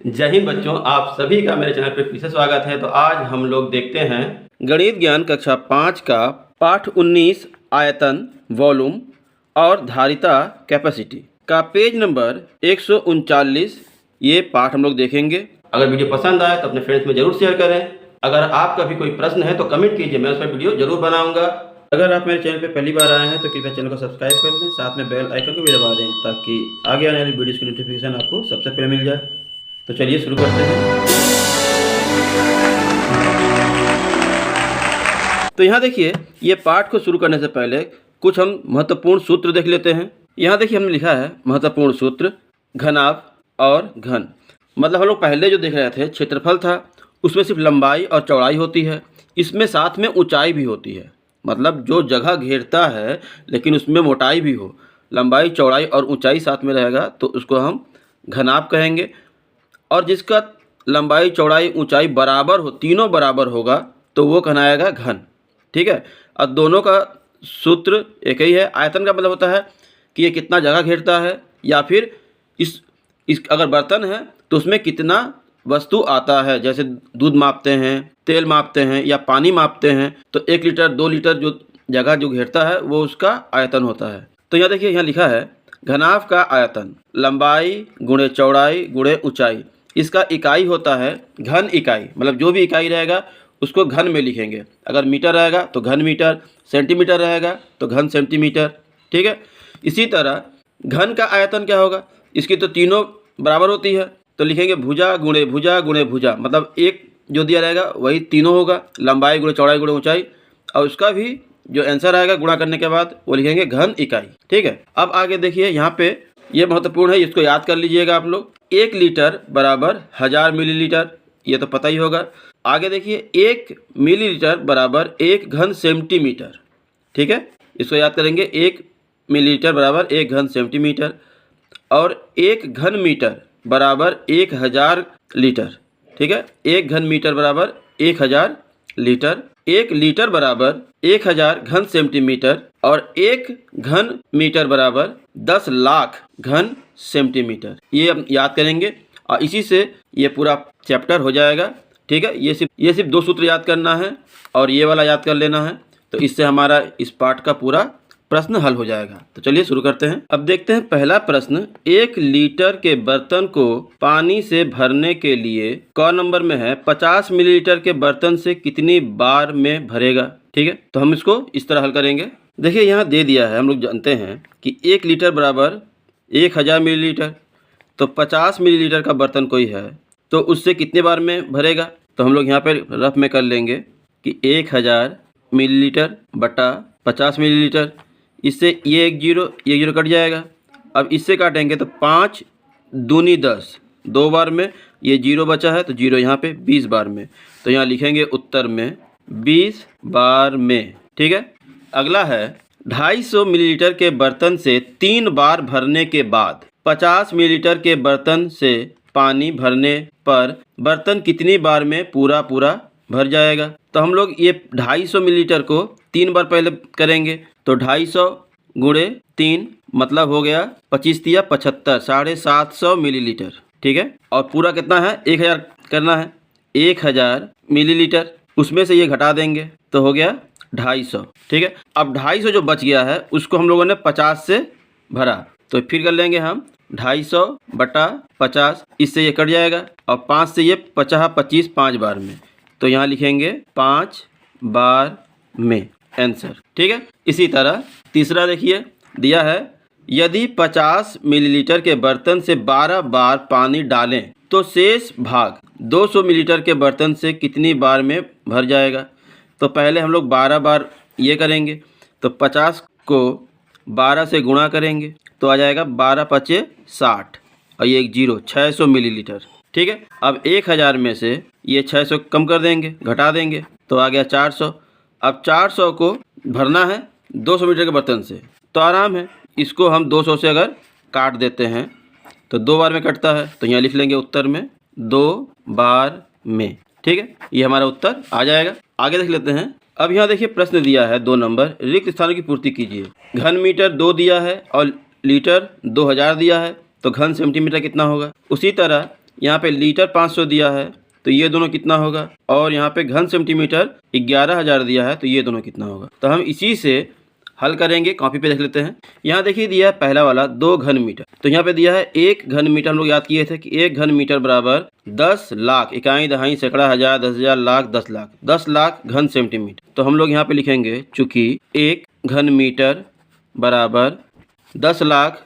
जय हिंद बच्चों, आप सभी का मेरे चैनल पर फिर से स्वागत है। तो आज हम लोग देखते हैं गणित ज्ञान कक्षा 5 का पाठ 19 आयतन, वॉल्यूम और धारिता कैपेसिटी का पेज नंबर 139। ये पाठ हम लोग देखेंगे। अगर वीडियो पसंद आए तो अपने फ्रेंड्स में जरूर शेयर करें। अगर आपका भी कोई प्रश्न है तो कमेंट कीजिए, मैं उस पर वीडियो जरूर बनाऊंगा। अगर आप मेरे चैनल पर पहली बार आए हैं तो कृपया चैनल को सब्सक्राइब कर लें, साथ में बेल आइकन को भी दबा दें ताकि आगे आने वाली वीडियोस की नोटिफिकेशन आपको सबसे पहले मिल जाए। तो चलिए शुरू करते हैं। तो यहाँ देखिए, ये पाठ को शुरू करने से पहले कुछ हम महत्वपूर्ण सूत्र देख लेते हैं। यहाँ देखिए हमने लिखा है महत्वपूर्ण सूत्र घनाभ और घन। मतलब हम लोग पहले जो देख रहे थे क्षेत्रफल था, उसमें सिर्फ लंबाई और चौड़ाई होती है, इसमें साथ में ऊंचाई भी होती है। मतलब जो जगह घेरता है लेकिन उसमें मोटाई भी हो, लंबाई चौड़ाई और ऊंचाई साथ में रहेगा तो उसको हम घनाभ कहेंगे। और जिसका लंबाई चौड़ाई ऊंचाई बराबर हो, तीनों बराबर होगा तो वो कहलाएगा घन। ठीक है। और दोनों का सूत्र एक ही है। आयतन का मतलब होता है कि ये कितना जगह घेरता है, या फिर इस अगर बर्तन है तो उसमें कितना वस्तु आता है। जैसे दूध मापते हैं, तेल मापते हैं या पानी मापते हैं, तो 1 लीटर 2 लीटर जो जगह जो घेरता है वो उसका आयतन होता है। तो यहाँ देखिए, यहाँ लिखा है घनाभ का आयतन लंबाई गुणे चौड़ाई गुणे ऊंचाई। इसका इकाई होता है घन इकाई। मतलब जो भी इकाई रहेगा उसको घन में लिखेंगे। अगर मीटर रहेगा तो घन मीटर, सेंटीमीटर रहेगा तो घन सेंटीमीटर। ठीक है। इसी तरह घन का आयतन क्या होगा, इसकी तो तीनों बराबर होती है तो लिखेंगे भुजा गुणे भुजा गुणे भुजा। मतलब एक जो दिया रहेगा वही तीनों होगा, लंबाई गुणे चौड़ाई गुणे ऊंचाई, और उसका भी जो आंसर आएगा गुणा करने के बाद वो लिखेंगे घन इकाई। ठीक है। अब आगे देखिए, यहाँ पे ये महत्वपूर्ण है, इसको याद कर लीजिएगा आप लोग। 1 लीटर बराबर 1000 मिलीलीटर, ये तो पता ही होगा। आगे देखिए, 1 मिलीलीटर बराबर 1 घन सेंटीमीटर। ठीक है, इसको याद करेंगे। 1 मिलीलीटर बराबर 1 घन सेंटीमीटर। और 1 घन मीटर बराबर 1000 लीटर। ठीक है, 1 घन मीटर बराबर 1000 लीटर। 1 लीटर बराबर 1000 घन सेंटीमीटर। और 1 घन मीटर बराबर 10 लाख घन सेंटीमीटर। ये हम याद करेंगे और इसी से ये पूरा चैप्टर हो जाएगा। ठीक है। ये सिर्फ 2 सूत्र याद करना है और ये वाला याद कर लेना है, तो इससे हमारा इस पाठ का पूरा प्रश्न हल हो जाएगा। तो चलिए शुरू करते हैं। अब देखते हैं पहला प्रश्न। 1 लीटर के बर्तन को पानी से भरने के लिए क नंबर में है 50 मिलीलीटर के बर्तन से कितनी बार में भरेगा। ठीक है, तो हम इसको इस तरह हल करेंगे। देखिए, यहाँ दे दिया है, हम लोग जानते हैं कि 1 लीटर बराबर 1000 मिलीलीटर। तो 50 मिलीलीटर का बर्तन कोई है तो उससे कितने बार में भरेगा। तो हम लोग यहाँ पर रफ में कर लेंगे कि 1000 मिलीलीटर बटा 50 मिलीलीटर। इससे ये एक जीरो कट जाएगा। अब इससे काटेंगे तो 5 दूनी 10, 2 बार में। ये 0 बचा है तो 0 यहाँ पे 20 बार में। तो यहाँ लिखेंगे उत्तर में 20 बार में। ठीक है। अगला है 250 मिलीलीटर के बर्तन से 3 बार भरने के बाद 50 मिलीलीटर के बर्तन से पानी भरने पर बर्तन कितनी बार में पूरा भर जाएगा। तो हम लोग ये 250 मिलीलीटर को 3 बार पहले करेंगे। तो 250 गुणे 3 मतलब हो गया 25 तिया 75, 750 मिलीलीटर। ठीक है। और पूरा कितना है, 1000 करना है। 1000 मिलीलीटर, उसमें से ये घटा देंगे तो हो गया 250। ठीक है। अब 250 जो बच गया है उसको हम लोगों ने 50 से भरा, तो फिर कर लेंगे हम 250 बटा 50। इससे ये कट जाएगा और 5 से ये 50 25 5 बार में। तो यहाँ लिखेंगे 5 बार में आंसर। ठीक है। इसी तरह तीसरा देखिए दिया है, यदि 50 मिलीलीटर के बर्तन से 12 बार पानी डालें तो शेष भाग 200 मिलीलीटर के बर्तन से कितनी बार में भर जाएगा। तो पहले हम लोग 12 बार ये करेंगे, तो 50 को 12 से गुणा करेंगे तो आ जाएगा 12 पचे 60 और ये एक 0, 600 मिलीलीटर। ठीक है। अब 1000 में से ये 600 कम कर देंगे, घटा देंगे तो आ गया 400। अब 400 को भरना है 200 मीटर के बर्तन से, तो आराम है, इसको हम 200 से अगर काट देते हैं तो 2 बार में कटता है। तो यहाँ लिख लेंगे उत्तर में 2 बार में। ठीक है, ये हमारा उत्तर आ जाएगा। आगे देख लेते हैं। अब यहाँ देखिए प्रश्न दिया है 2 नंबर, रिक्त स्थानों की पूर्ति कीजिए। घन मीटर 2 दिया है और लीटर 2000 दिया है, तो घन सेंटीमीटर कितना होगा। उसी तरह यहाँ पे लीटर 500 दिया है तो ये दोनों कितना होगा, और यहाँ पे घन सेंटीमीटर 11,000 दिया है तो ये दोनों कितना होगा। तो हम इसी से हल करेंगे, कॉपी पे देख लेते हैं। यहाँ देखिए दिया है पहला वाला 2 घन मीटर, तो यहाँ पे दिया है 1 घन मीटर। हम लोग याद किए थे कि 1 घन मीटर बराबर 10 लाख, इकाई दहाई सैकड़ा हज़ार 10,000 लाख 10 लाख, 10 लाख घन सेंटीमीटर। तो हम लोग यहाँ पे लिखेंगे चूँकि 1 घन मीटर बराबर 10 लाख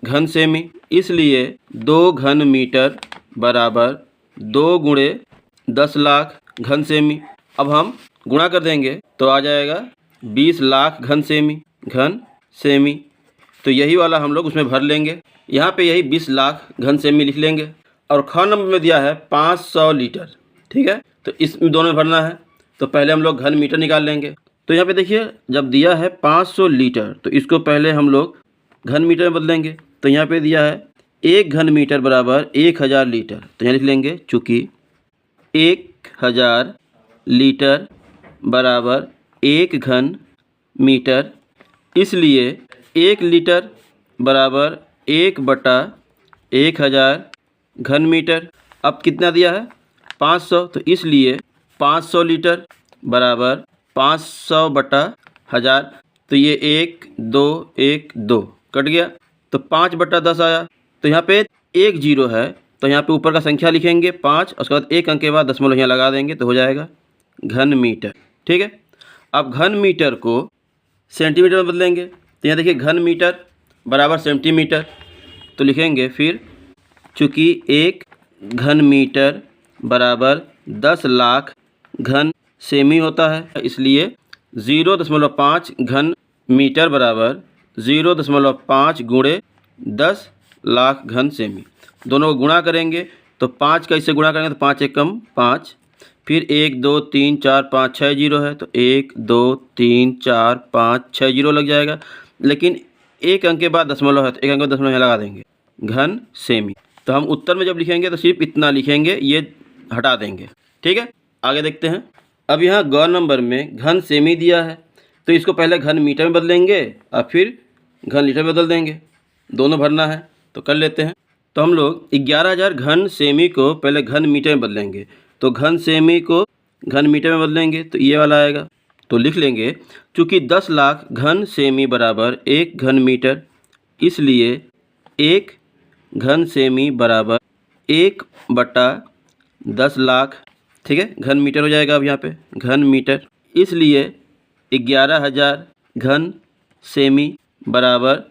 घन सेमी, इसलिए 2 घन मीटर बराबर 2 गुणे 10 लाख घन सेमी। अब हम गुणा कर देंगे तो आ जाएगा 20 लाख घन सेमी। तो यही वाला हम लोग उसमें भर लेंगे। यहाँ पे यही 20 लाख घन सेमी लिख लेंगे। और ख नंबर में दिया है 500 लीटर, ठीक है, तो इस दोनों में भरना है। तो पहले हम लोग घन मीटर निकाल लेंगे। तो यहाँ पे देखिए जब दिया है 500 लीटर तो इसको पहले हम लोग घन मीटर में बदलेंगे। तो यहाँ पे दिया है 1 घन मीटर बराबर 1000 लीटर, तो यहाँ लिख लेंगे चूँकि 1000 लीटर बराबर 1 घन मीटर, इसलिए 1 लीटर बराबर 1/1000 घन मीटर। अब कितना दिया है 500, तो इसलिए 500 लीटर बराबर 500/1000। तो ये 1 2 1 2 कट गया तो 5/10 आया। तो यहाँ पे 1 जीरो है तो यहाँ पे ऊपर का संख्या लिखेंगे 5, उसके बाद 1 अंक के बाद दशमलव यहाँ लगा देंगे तो हो जाएगा घन मीटर, ठीक है। अब घन मीटर को सेंटीमीटर में बदलेंगे। तो यहाँ देखिए घन मीटर बराबर सेंटीमीटर, तो लिखेंगे फिर चूँकि 1 घन मीटर बराबर 10 लाख घन सेमी होता है, इसलिए 0.5 घन मीटर बराबर 0.5 गुणे 10 लाख घन सेमी। दोनों को गुणा करेंगे तो 5 कैसे गुणा करेंगे, तो 5 एकम 5, फिर 1 2 3 4 5 6 जीरो है तो 1 2 3 4 5 6 जीरो लग जाएगा। लेकिन 1 अंक के बाद दशमलव है तो 1 अंक के बाद दशमलव यहाँ लगा देंगे घन सेमी। तो हम उत्तर में जब लिखेंगे तो सिर्फ इतना लिखेंगे, ये हटा देंगे, ठीक है। आगे देखते हैं। अब यहाँ ग नंबर में घन सेमी दिया है तो इसको पहले घन मीटर में बदलेंगे और फिर घन लीटर में बदल देंगे, दोनों भरना है तो कर लेते हैं। तो हम लोग 11,000 घन सेमी को पहले घन मीटर में बदलेंगे, तो घन सेमी को घन मीटर में बदलेंगे तो ये वाला आएगा। तो लिख लेंगे चूँकि 10 लाख घन सेमी बराबर 1 घन मीटर, इसलिए 1 घन सेमी बराबर 1/10 लाख, ठीक है, घन मीटर हो जाएगा। अब यहाँ पे घन मीटर, इसलिए 11,000 घन सेमी बराबर,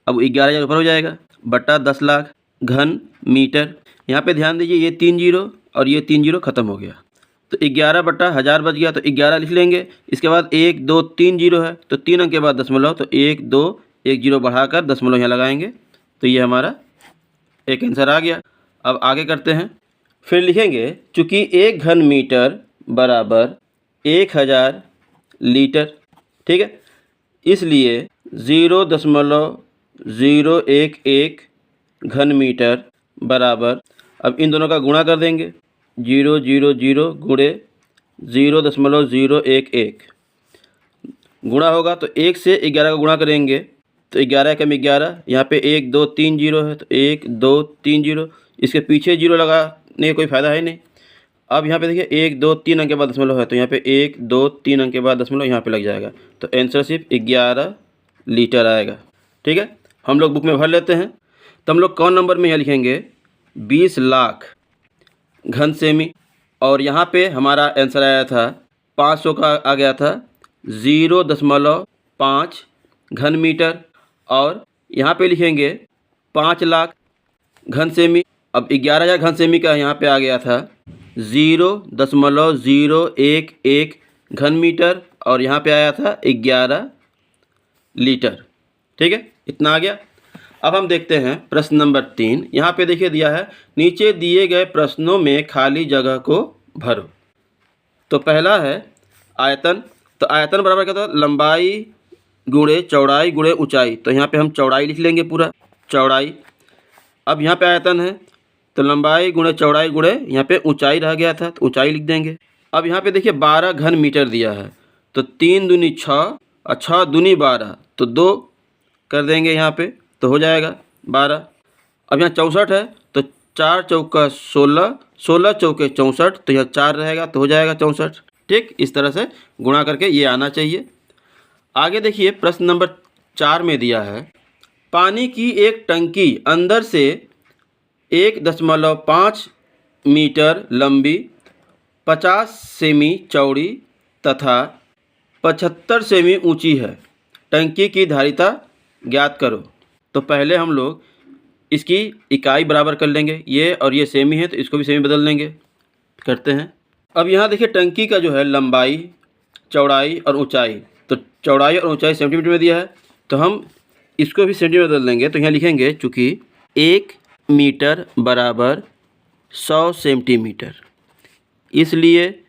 अब 11,000 ऊपर हो जाएगा बटा 10 लाख घन मीटर। यहाँ पे ध्यान दीजिए ये 3 जीरो और ये 3 जीरो ख़त्म हो गया तो 11/1000 बच गया, तो 11 लिख लेंगे। इसके बाद 1 2 3 जीरो है तो 3 अंक के बाद दशमलव, तो 1 2 1 जीरो बढ़ाकर दशमलव यहाँ लगाएंगे तो ये हमारा एक आंसर आ गया। अब आगे करते हैं। फिर लिखेंगे चूँकि 1 घन मीटर बराबर 1000 लीटर, ठीक है, इसलिए 0.011 घन मीटर बराबर, अब इन दोनों का गुणा कर देंगे, 000 गुणे 0.011 गुणा होगा तो 1 से 11 का गुणा करेंगे तो 11 कम 11, यहाँ पे 1 2 3 जीरो है तो 1 2 3 जीरो, इसके पीछे जीरो लगाने का कोई फ़ायदा है नहीं। अब यहाँ पे देखिए 1 2 3 अंक के बाद दशमलव है तो यहाँ पे 1 2 3 अंक के बाद दशमलव यहाँ पे लग जाएगा तो आंसर सिर्फ 11 लीटर आएगा, ठीक है। हम लोग बुक में भर लेते हैं। तो हम लोग कौन नंबर में यहाँ लिखेंगे 20 लाख घन सेमी, और यहाँ पे हमारा आंसर आया था 500 का आ गया था 0.5 घन मीटर, और यहाँ पे लिखेंगे 5 लाख घन सेमी। अब 11,000 घन सेमी का यहाँ पे आ गया था 0.011 घन मीटर, और यहाँ पे आया था 11 लीटर, ठीक है, इतना आ गया। अब हम देखते हैं प्रश्न नंबर 3। यहाँ पे देखिए दिया है नीचे दिए गए प्रश्नों में खाली जगह को भरो। तो पहला है आयतन। तो आयतन बराबर क्या था, लंबाई गुणे चौड़ाई गुणे ऊंचाई। तो यहाँ पे हम चौड़ाई लिख लेंगे, पूरा चौड़ाई। अब यहाँ पे आयतन है तो लंबाई गुणे चौड़ाई गुणे यहाँ पे ऊंचाई रह गया था तो ऊंचाई लिख देंगे। अब यहाँ पे देखिए 12 घन मीटर दिया है तो 3 दूनी 6 और 6 दूनी 12 तो 2 कर देंगे यहाँ पे तो हो जाएगा 12। अब यहाँ 64 है तो 4 चौका 16, 16 चौके 64, तो यह 4 रहेगा तो हो जाएगा 64। ठीक, इस तरह से गुणा करके ये आना चाहिए। आगे देखिए प्रश्न नंबर 4 में दिया है, पानी की एक टंकी अंदर से 1.5 मीटर लंबी, 50 सेमी चौड़ी तथा 75 सेमी ऊंची है। टंकी की धारिता ज्ञात करो। तो पहले हम लोग इसकी इकाई बराबर कर लेंगे, ये और ये सेमी है तो इसको भी सेमी बदल लेंगे। करते हैं। अब यहाँ देखिए टंकी का जो है लंबाई, चौड़ाई और ऊंचाई, तो चौड़ाई और ऊंचाई सेंटीमीटर में दिया है तो हम इसको भी सेंटीमीटर बदल देंगे। तो यहाँ लिखेंगे चूँकि 1 मीटर बराबर 100 सेंटीमीटर, इसलिए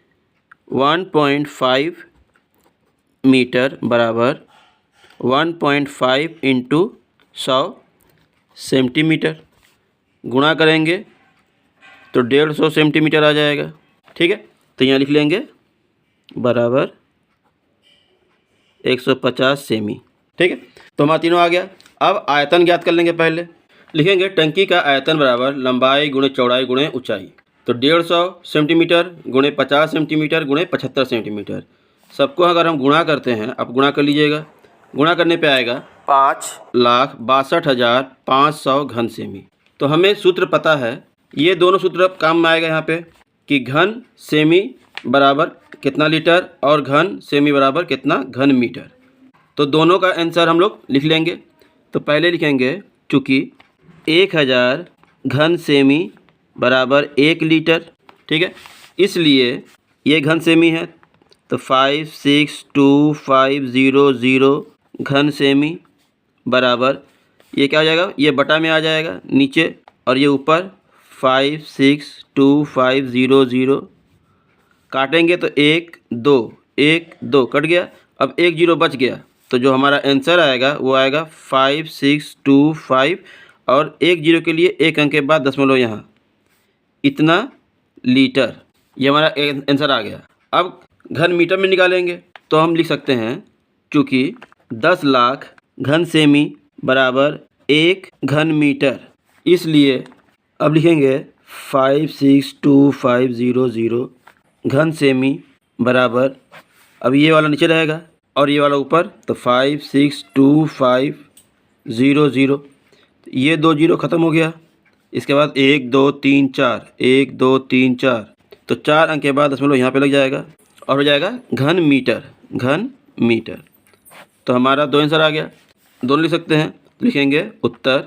1.5 मीटर बराबर 1.5 इंटू 100 सेंटीमीटर। गुणा करेंगे तो 150 सेंटीमीटर आ जाएगा। ठीक है, तो यहाँ लिख लेंगे बराबर 150 सेमी। ठीक है, तो हमारा तीनों आ गया। अब आयतन ज्ञात कर लेंगे। पहले लिखेंगे टंकी का आयतन बराबर लंबाई गुणे चौड़ाई गुणे ऊंचाई, तो 150 सेंटीमीटर गुणे 50 सेंटीमीटर गुणे 75 सेंटीमीटर। सबको अगर हम गुणा करते हैं, आप गुणा कर लीजिएगा। गुणा करने पे आएगा 5,62,500 घन सेमी। तो हमें सूत्र पता है, ये दोनों सूत्र अब काम में आएगा यहाँ पे कि घन सेमी बराबर कितना लीटर और घन सेमी बराबर कितना घन मीटर। तो दोनों का आंसर हम लोग लिख लेंगे। तो पहले लिखेंगे चूँकि 1000 घन सेमी बराबर 1 लीटर। ठीक है, इसलिए ये घन सेमी है तो 562,500 घन सेमी बराबर, ये क्या हो जाएगा, ये बटा में आ जाएगा नीचे और ये ऊपर 562,500। काटेंगे तो 1 2 कट गया। अब 1 0 बच गया, तो जो हमारा आंसर आएगा वो आएगा 5625 और 1 0 के लिए 1 अंक के बाद दशमलव यहाँ, इतना लीटर। ये हमारा आंसर आ गया। अब घन मीटर में निकालेंगे तो हम लिख सकते हैं चूँकि 10 लाख घन सेमी बराबर 1 घन मीटर, इसलिए अब लिखेंगे 562,500 घन सेमी बराबर, अब ये वाला नीचे रहेगा और ये वाला ऊपर, तो 562,500। ये 2 0 ख़त्म हो गया। इसके बाद 1 2 3 4, 1 2 3 4, तो 4 अंक के बाद दशमलव यहाँ पे लग जाएगा और हो जाएगा घन मीटर। घन मीटर, तो हमारा 2 आंसर आ गया। दोनों लिख सकते हैं, लिखेंगे उत्तर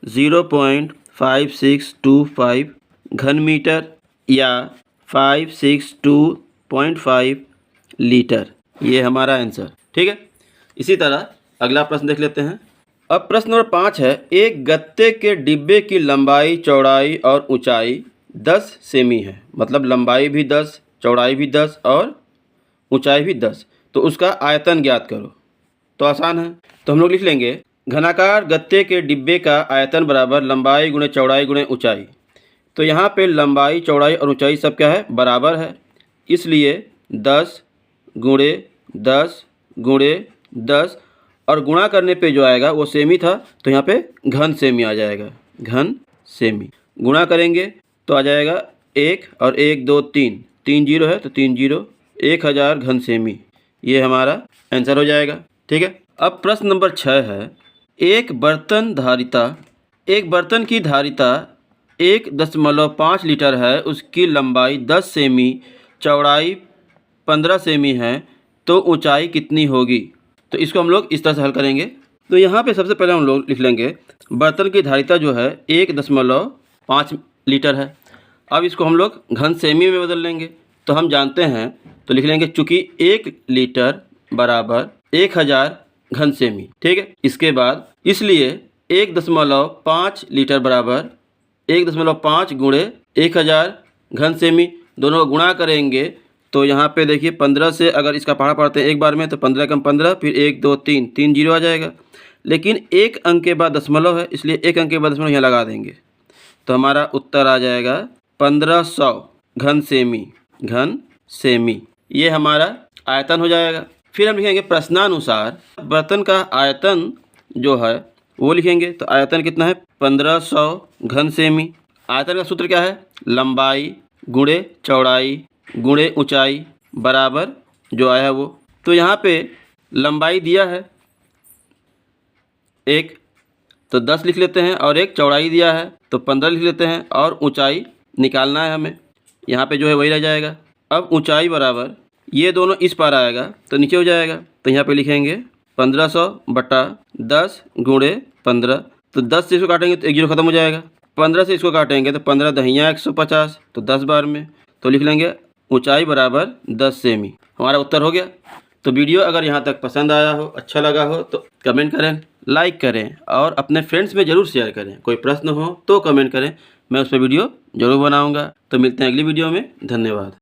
0.5625 घन मीटर या 562.5 लीटर, ये हमारा आंसर। ठीक है, इसी तरह अगला प्रश्न देख लेते हैं। अब प्रश्न नंबर 5 है, एक गत्ते के डिब्बे की लंबाई, चौड़ाई और ऊंचाई 10 सेमी है, मतलब लंबाई भी 10, चौड़ाई भी 10 और ऊंचाई भी 10, तो उसका आयतन ज्ञात करो। तो आसान है, तो हम लोग लिख लेंगे घनाकार गत्ते के डिब्बे का आयतन बराबर लंबाई गुणे चौड़ाई गुणे ऊंचाई। तो यहाँ पे लंबाई, चौड़ाई और ऊंचाई सब क्या है, बराबर है, इसलिए 10 गुणे 10 गुणे 10 और गुणा करने पे जो आएगा वो सेमी था, तो यहाँ पे घन सेमी आ जाएगा। घन सेमी गुणा करेंगे तो आ जाएगा 1 और 1 2 3, 3 0 है तो 3 0, 1000 घन सेमी, ये हमारा आंसर हो जाएगा। ठीक है, अब प्रश्न नंबर 6 है, एक बर्तन की धारिता 1.5 लीटर है, उसकी लंबाई 10 सेमी, चौड़ाई 15 सेमी है, तो ऊंचाई कितनी होगी। तो इसको हम लोग इस तरह से हल करेंगे। तो यहाँ पे सबसे पहले हम लोग लिख लेंगे बर्तन की धारिता जो है 1.5 लीटर है। अब इसको हम लोग घन सेमी में बदल लेंगे, तो हम जानते हैं, तो लिख लेंगे चूँकि 1 लीटर बराबर 1000 घन सेमी। ठीक है, इसके बाद इसलिए 1.5 लीटर बराबर 1.5 गुणे 1000 घन सेमी, दोनों को गुणा करेंगे तो यहाँ पे देखिए 15 से अगर इसका पहाड़ा पढ़ते हैं एक बार में, तो 15 कम 15, फिर 1 2 3, 3 0 आ जाएगा। लेकिन 1 अंक के बाद दशमलव है, इसलिए 1 अंक के बाद दशमलव यहाँ लगा देंगे, तो हमारा उत्तर आ जाएगा 1500 घन सेमी। घन सेमी, ये हमारा आयतन हो जाएगा। फिर हम लिखेंगे प्रश्नानुसार बर्तन का आयतन जो है वो लिखेंगे, तो आयतन कितना है 1500 घन सेमी। आयतन का सूत्र क्या है? लंबाई गुणे चौड़ाई गुणे ऊंचाई बराबर जो आया है वो। तो यहाँ पे लंबाई दिया है एक, तो 10 लिख लेते हैं, और एक चौड़ाई दिया है तो 15 लिख लेते हैं, और ऊंचाई निकालना है हमें। यहाँ पे जो है वही रह जाएगा। अब ऊंचाई बराबर ये दोनों इस पार आएगा तो नीचे हो जाएगा, तो यहाँ पे लिखेंगे 1500 बटा 10 गुणे 15। तो 10 से इसको काटेंगे तो 1 जीरो खत्म हो जाएगा। 15 से इसको काटेंगे तो 15 दहिया 150, तो 10 बार में, तो लिख लेंगे ऊंचाई बराबर 10 सेमी। हमारा उत्तर हो गया। तो वीडियो अगर यहाँ तक पसंद आया हो, अच्छा लगा हो तो कमेंट करें, लाइक करें और अपने फ्रेंड्स में ज़रूर शेयर करें। कोई प्रश्न हो तो कमेंट करें, मैं उस पर वीडियो ज़रूर बनाऊँगा। तो मिलते हैं अगली वीडियो में। धन्यवाद।